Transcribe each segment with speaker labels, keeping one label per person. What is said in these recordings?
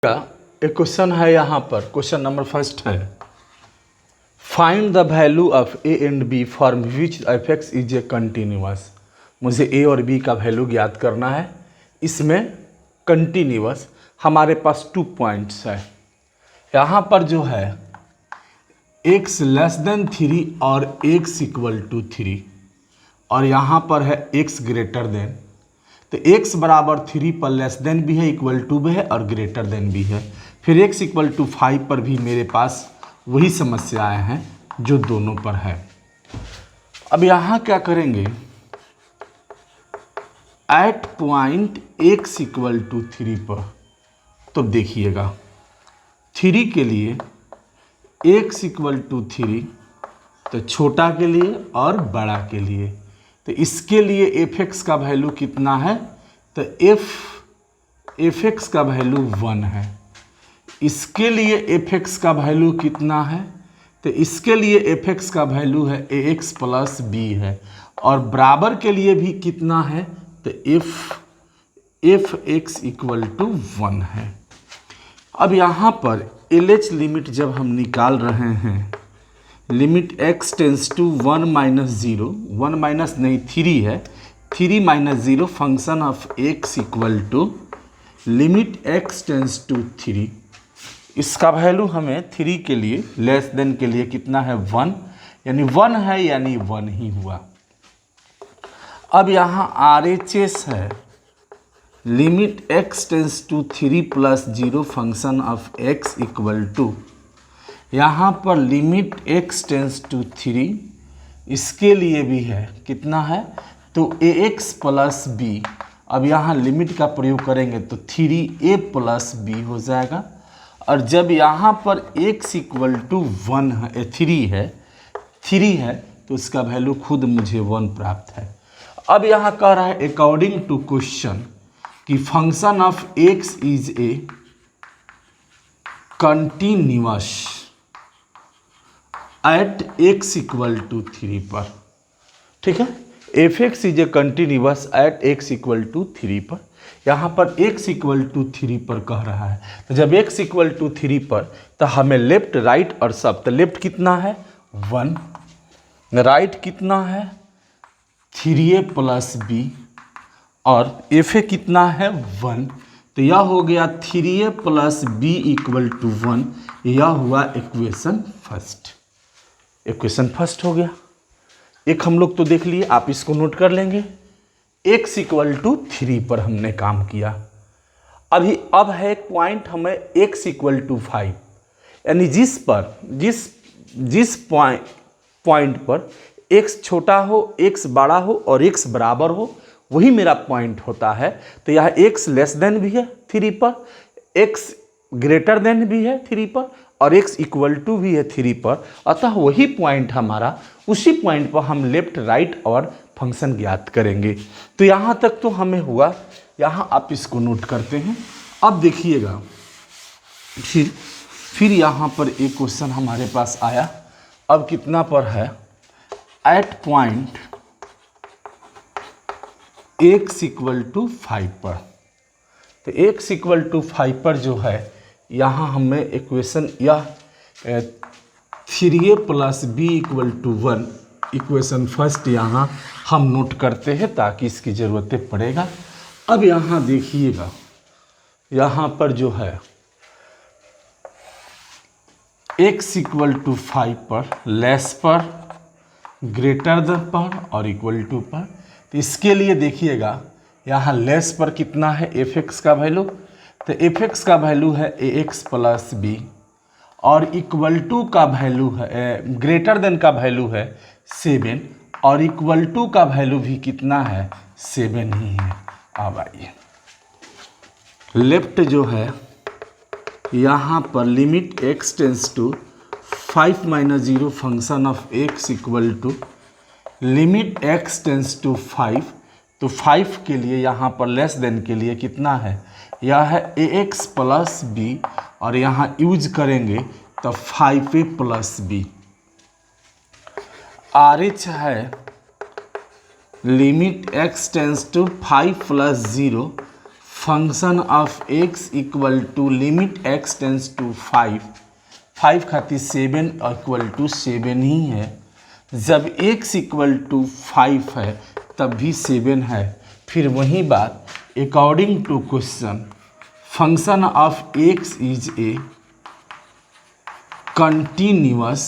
Speaker 1: एक क्वेश्चन है यहाँ पर। क्वेश्चन नंबर फर्स्ट है, find the value of a and b for which f x is a continuous. मुझे ए और बी का वैल्यू ज्ञात करना है। इसमें कंटिन्यूअस हमारे पास 2 पॉइंट्स है। यहाँ पर जो है x लेस देन 3 और x इक्वल टू 3 और यहाँ पर है x ग्रेटर देन। तो x बराबर 3 पर लेस देन भी है, इक्वल टू भी है और ग्रेटर देन भी है। फिर x इक्वल टू 5 पर भी मेरे पास वही समस्याएं हैं जो दोनों पर है। अब यहाँ क्या करेंगे, at point x equal to 3 पर तो देखिएगा 3 के लिए x इक्वल टू 3 तो छोटा के लिए और बड़ा के लिए, तो इसके लिए एफ एक्स का वैल्यू कितना है, तो एफ एक्स का वैल्यू 1 है। इसके लिए एफ एक्स का वैल्यू कितना है, तो इसके लिए एफ एक्स का वैल्यू है ए एक्स प्लस बी है और बराबर के लिए भी कितना है, तो एफ एक्स इक्वल टू 1 है। अब यहाँ पर एल एच लिमिट जब हम निकाल रहे हैं, limit x tends to 1 minus 0, 1 minus नहीं 3 है, 3 minus 0 function of x equal to limit x tends to 3। इसका वैल्यू हमें 3 के लिए लेस देन के लिए कितना है 1, यानी 1 है, यानी 1 ही हुआ। अब यहाँ RHS है limit x tends to 3 plus 0 function of x equal to, यहाँ पर लिमिट x टेंस टू 3 इसके लिए भी है कितना है, तो ax प्लस बी। अब यहाँ लिमिट का प्रयोग करेंगे तो 3a प्लस बी हो जाएगा। और जब यहाँ पर x इक्वल टू 1 है, 3 है तो इसका वैल्यू खुद मुझे 1 प्राप्त है। अब यहाँ कह रहा है अकॉर्डिंग टू क्वेश्चन कि function of x is a continuous at x equal to 3 पर। ठीक है, F x is a continuous at x equal to 3 पर। यहाँ पर x इक्वल टू 3 पर कह रहा है, तो जब x इक्वल टू 3 पर तो हमें लेफ्ट राइट और सब, तो लेफ्ट कितना है 1, राइट कितना है 3a प्लस बी और एफ ए कितना है 1, तो यह हो गया 3a plus b equal to 1। यह हुआ इक्वेशन फर्स्ट। इक्वेशन फर्स्ट हो गया। एक हम लोग तो देख लिए, आप इसको नोट कर लेंगे। x इक्वल टू 3 पर हमने काम किया। अब है एक पॉइंट हमें x इक्वल टू 5, यानी जिस पॉइंट पर x छोटा हो, x बड़ा हो और x बराबर हो, वही मेरा पॉइंट होता है। तो यह x लेस देन भी है 3 पर, x ग्रेटर देन भी है 3 पर और x इक्वल टू भी है 3 पर। अतः वही पॉइंट हमारा, उसी पॉइंट पर हम लेफ्ट राइट और फंक्शन ज्ञात करेंगे। तो यहाँ तक तो हमें हुआ। यहाँ आप इसको नोट करते हैं। अब देखिएगा फिर यहाँ पर एक क्वेश्चन हमारे पास आया। अब कितना पर है, at point x equal to 5 पर। तो x इक्वल टू 5 पर जो है, यहाँ हमें इक्वेशन यह 3a plus b equal to 1 equation first यहाँ हम नोट करते हैं ताकि इसकी ज़रूरत पड़ेगा। अब यहाँ देखिएगा, यहाँ पर जो है x इक्वल टू 5 पर, लेस पर, ग्रेटर देन पर और इक्वल टू पर। तो इसके लिए देखिएगा यहाँ लेस पर कितना है एफ एक्स का वैल्यू, तो एफ एक्स का वैल्यू है ए एक्स प्लस बी और इक्वल टू का वैल्यू है, ग्रेटर देन का वैल्यू है 7 और इक्वल टू का वैल्यू भी कितना है 7 ही है। अब आइए लेफ्ट जो है, यहाँ पर limit x tends to 5 minus 0 function of x equal to limit x tends to 5। तो 5 के लिए यहाँ पर लेस देन के लिए कितना है, यह है ए एक्स प्लस बी और यहाँ यूज करेंगे तो 5a plus B. R H है limit x tends to 5 plus 0 function of x equal to limit x tends to 5 खातिर 7 इक्वल टू 7 ही है। जब x इक्वल टू 5 है तब भी 7 है। फिर वही बात, according to question function of x is a continuous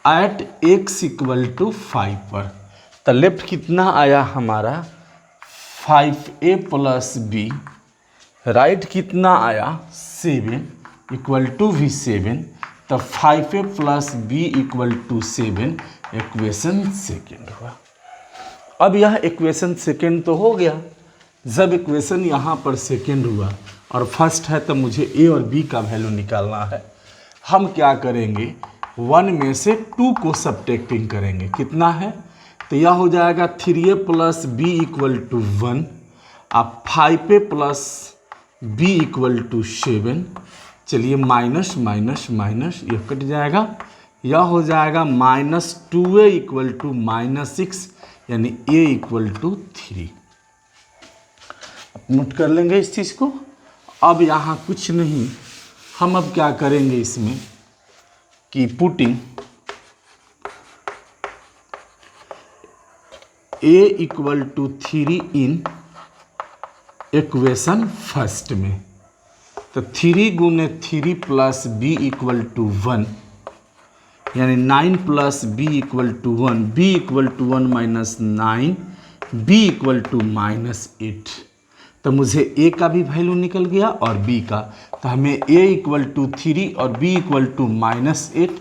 Speaker 1: at x equal to 5 पर। तो लेफ्ट कितना आया हमारा 5a प्लस बी, राइट कितना आया 7 इक्वल टू भी 7। तो 5a plus b equal to 7 equation second हुआ। अब यह इक्वेशन सेकेंड तो हो गया। जब इक्वेशन यहाँ पर सेकेंड हुआ और फर्स्ट है तो मुझे a और b का वैल्यू निकालना है। हम क्या करेंगे, 1 में से 2 को सब्ट्रैक्टिंग करेंगे। कितना है, तो यह हो जाएगा 3a plus b equal to 1, अब 5a plus b equal to 7। चलिए माइनस माइनस माइनस यह कट जाएगा, यह हो जाएगा -2a इक्वल टू -6, यानी a इक्वल टू 3। अब नोट कर लेंगे इस चीज़ को। अब यहाँ कुछ नहीं, हम अब क्या करेंगे इसमें कि putting a equal to 3 in equation first में। तो 3 गुने 3 प्लस बी इक्वल टू 1, यानी 9 plus b equal to 1, b equal to 1 minus 9, b equal to -8। तो मुझे a का भी वैल्यू निकल गया और b का। तो हमें a इक्वल टू 3 और b इक्वल टू -8,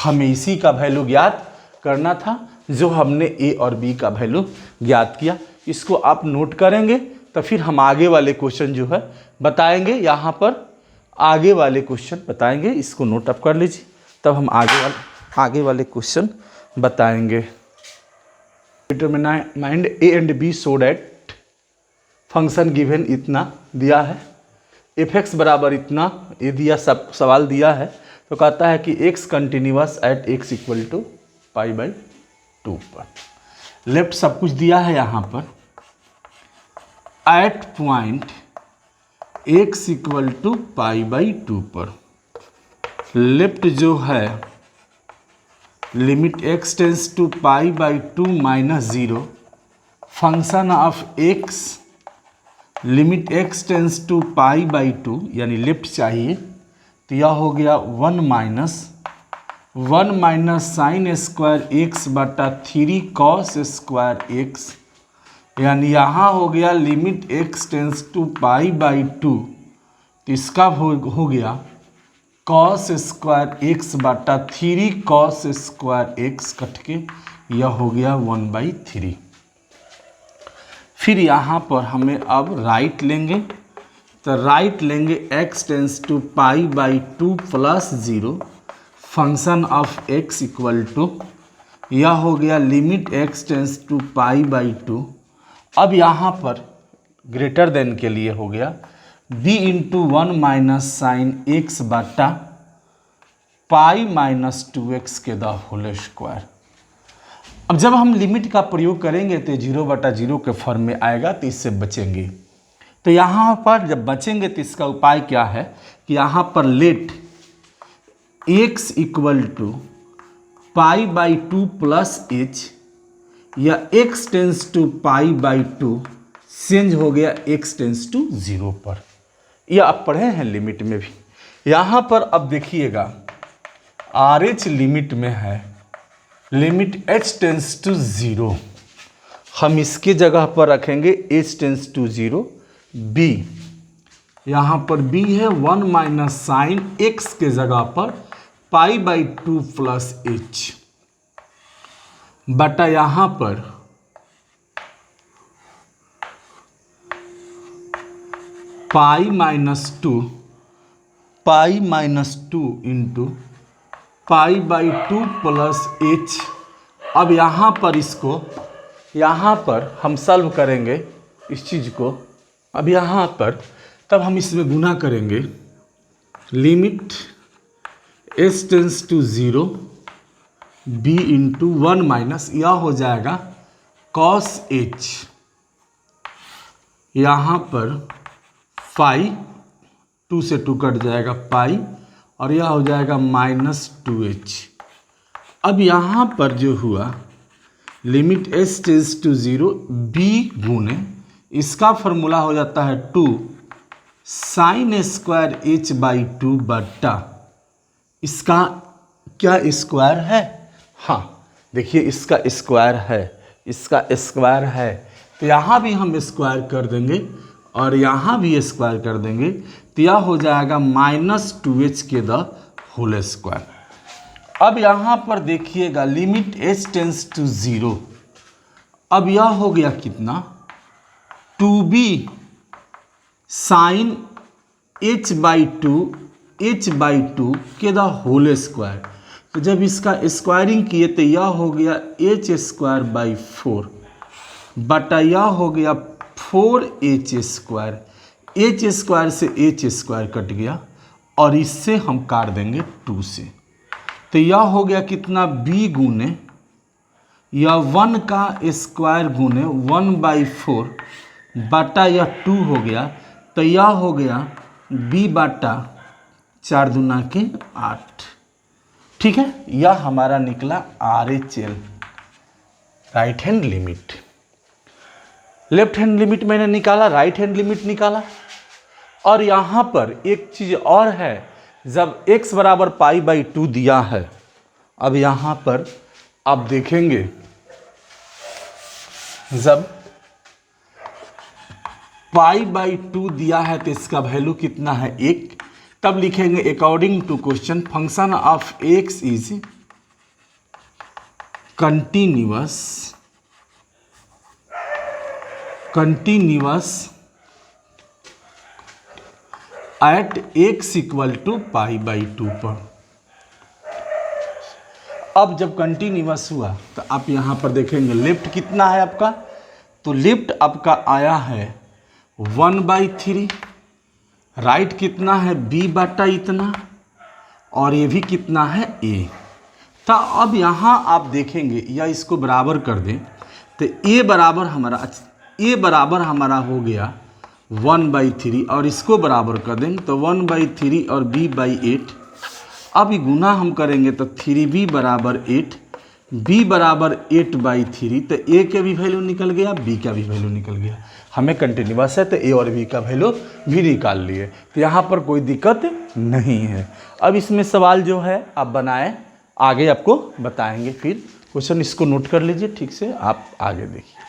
Speaker 1: हमें इसी का वैल्यू ज्ञात करना था जो हमने a और b का वैल्यू ज्ञात किया। इसको आप नोट करेंगे तो फिर हम आगे वाले क्वेश्चन जो है बताएंगे। यहाँ पर आगे वाले क्वेश्चन बताएंगे, इसको नोट अप कर लीजिए, तब हम आगे वाले क्वेश्चन बताएंगे। Determined a and b so that function given इतना दिया है, f(x) बराबर इतना ये दिया, सब सवाल दिया है। तो कहता है कि x continuous at x equal to π/2 पर। लेफ्ट सब कुछ दिया है यहाँ पर। At point x equal to π/2 पर लेफ्ट जो है limit x tends to π/2 -0 function of x limit x tends to π/2, यानी लेफ्ट चाहिए। तो यह हो गया 1 माइनस साइन स्क्वायर x बटा 3 कॉस स्क्वायर x, यानी यहाँ हो गया लिमिट x टेंस टू π/2। तो इसका हो गया कॉस स्क्वायर x बटा 3 कॉस स्क्वायर x कट के यह हो गया 1/3। फिर यहाँ पर हमें अब राइट लेंगे। तो राइट लेंगे x tends to π/2 plus 0 function of x equal to, यह हो गया लिमिट x टेंस टू π/2। अब यहाँ पर ग्रेटर देन के लिए हो गया b into 1 minus sine x बटा π-2x के द होल स्क्वायर। अब जब हम लिमिट का प्रयोग करेंगे तो 0/0 के फॉर्म में आएगा, तो इससे बचेंगे। तो यहाँ पर जब बचेंगे तो इसका उपाय क्या है कि यहाँ पर let x equal to π/2 plus h, या x टेंस टू π/2 चेंज हो गया x टेंस टू 0 पर। यह आप पढ़े हैं लिमिट में भी। यहाँ पर अब देखिएगा RH लिमिट में है, लिमिट h टेंस टू 0, हम इसके जगह पर रखेंगे h टेंस टू 0 b। यहाँ पर b है 1 माइनस साइन x के जगह पर π/2 प्लस h बटा यहाँ पर π-2 इंटू π/2 प्लस h। अब यहाँ पर इसको, यहाँ पर हम सॉल्व करेंगे इस चीज़ को। अब यहाँ पर तब हम इसमें गुना करेंगे limit h tends to 0 b into 1 minus, यह हो जाएगा कॉस h यहाँ पर पाई, 2 से 2 कट जाएगा पाई, और यह हो जाएगा -2h। अब यहाँ पर जो हुआ limit s tends to 0 b गुने, इसका फॉर्मूला हो जाता है 2 sin स्क्वायर h/2 बटा, इसका क्या स्क्वायर है? हाँ देखिए इसका स्क्वायर है, इसका स्क्वायर है, तो यहाँ भी हम स्क्वायर कर देंगे और यहाँ भी स्क्वायर कर देंगे, तो यह हो जाएगा -2h के द होल स्क्वायर। अब यहाँ पर देखिएगा लिमिट h टेंड्स टू 0, अब यह हो गया कितना 2b साइन h/2 के द होल स्क्वायर। तो जब इसका स्क्वायरिंग किए तो यह हो गया h² बटा यह हो गया 4h², h² से h² कट गया और इससे हम काट देंगे 2 से, तो यह हो गया कितना b गुने यह 1 का स्क्वायर गुने 1/4 बटा यह 2 हो गया, तो यह हो गया b बटा 4 दूना के 8। ठीक है, यह हमारा निकला RHL right hand limit. Left hand limit मैंने निकाला, राइट हैंड लिमिट निकाला। और यहाँ पर एक चीज़ और है, जब x बराबर π/2 दिया है, अब यहाँ पर आप देखेंगे जब π/2 दिया है तो इसका वैल्यू कितना है 1, तब लिखेंगे according to question function of x is continuous at x = π/2 पर। अब जब कंटिन्यूअस हुआ तो आप यहाँ पर देखेंगे लेफ्ट कितना है आपका, तो लेफ्ट आपका आया है 1/3, राइट कितना है b बटा इतना, और ये भी कितना है a। तो अब यहाँ आप देखेंगे या इसको बराबर कर दें तो a बराबर हमारा हो गया 1/3, और इसको बराबर कर दें तो 1/3 और b/8। अब गुना हम करेंगे तो 3b बराबर 8, b बराबर 8/3, तो a का भी वैल्यू निकल गया, b का भी वैल्यू निकल गया। हमें कंटिन्यूअस है तो a और b का वैल्यू भी निकाल लिए, तो यहाँ पर कोई दिक्कत नहीं है। अब इसमें सवाल जो है आप बनाएं, आगे आपको बताएंगे फिर क्वेश्चन, इसको नोट कर लीजिए ठीक से, आप आगे देखिए।